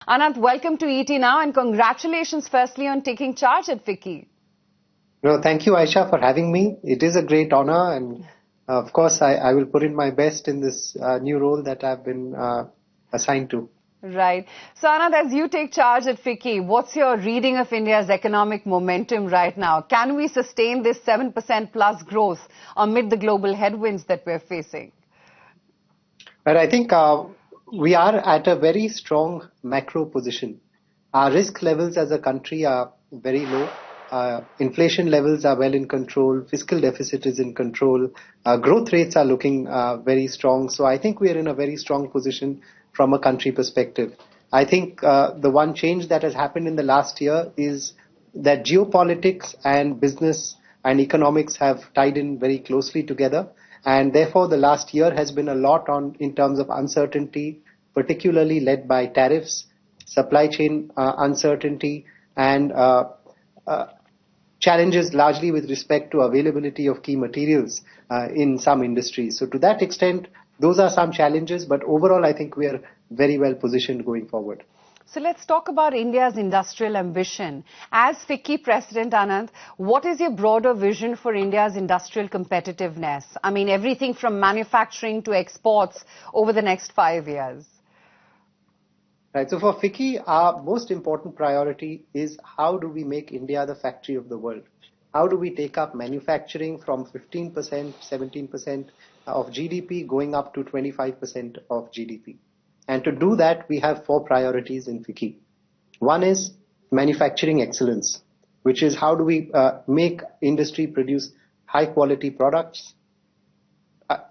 Anant, welcome to ET Now and congratulations firstly on taking charge at FICCI. No, thank you, Aisha, for having me. It is a great honor, and of course, I will put in my best in this new role that I've been assigned to. Right. So, Anant, as you take charge at FICCI, what's your reading of India's economic momentum right now? Can we sustain this 7% plus growth amid the global headwinds that we're facing? But I think we are at a very strong macro position. Our risk levels as a country are very low. Inflation levels are well in control. Fiscal deficit is in control. Growth rates are looking very strong. So I think we are in a very strong position from a country perspective. I think the one change that has happened in the last year is that geopolitics and business and economics have tied in very closely together. And therefore, the last year has been a lot in terms of uncertainty, particularly led by tariffs, supply chain uncertainty, and challenges largely with respect to availability of key materials in some industries. So to that extent, those are some challenges, but overall, I think we are very well positioned going forward. So let's talk about India's industrial ambition. As FICCI President Anant, what is your broader vision for India's industrial competitiveness? I mean, everything from manufacturing to exports over the next 5 years. Right. So for FICCI, our most important priority is how do we make India the factory of the world? How do we take up manufacturing from 15%, 17% of GDP going up to 25% of GDP? And to do that, we have 4 priorities in FICCI. One is manufacturing excellence, which is how do we make industry produce high quality products,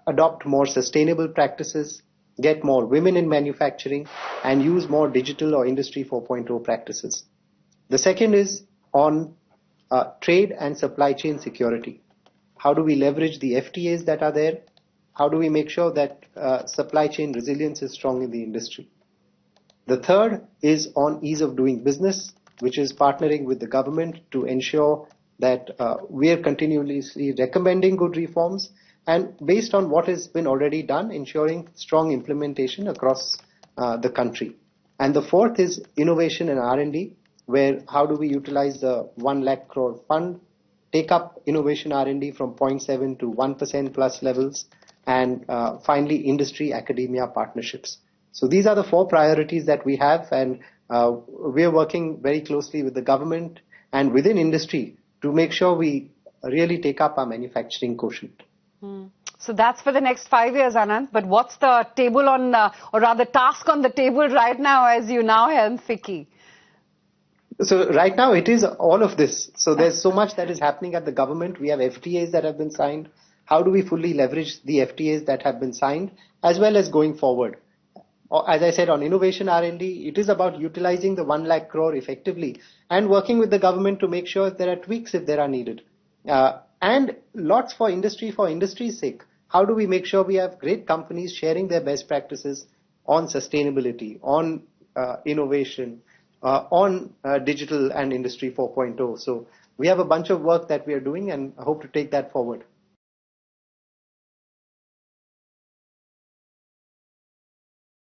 adopt more sustainable practices, get more women in manufacturing, and use more digital or Industry 4.0 practices. The second is on trade and supply chain security. How do we leverage the FTAs that are there? How do we make sure that supply chain resilience is strong in the industry? The third is on ease of doing business, which is partnering with the government to ensure that we are continuously recommending good reforms and based on what has been already done, ensuring strong implementation across the country. And the fourth is innovation and R&D, where how do we utilize the 1 lakh crore fund, take up innovation R&D from 0.7 to 1% plus levels, and finally, industry-academia partnerships. So these are the 4 priorities that we have, and we are working very closely with the government and within industry to make sure we really take up our manufacturing quotient. So that's for the next 5 years, Anant. But what's the table on, or rather task on the table right now as you now helm FICCI? So right now it is all of this. So there's so much that is happening at the government. We have FTAs that have been signed. How do we fully leverage the FTAs that have been signed, as well as going forward? As I said, on innovation R&D, it is about utilizing the 1 lakh crore effectively and working with the government to make sure there are tweaks if there are needed. And lots for industry's sake. How do we make sure we have great companies sharing their best practices on sustainability, on innovation, on digital and Industry 4.0? So we have a bunch of work that we are doing and I hope to take that forward.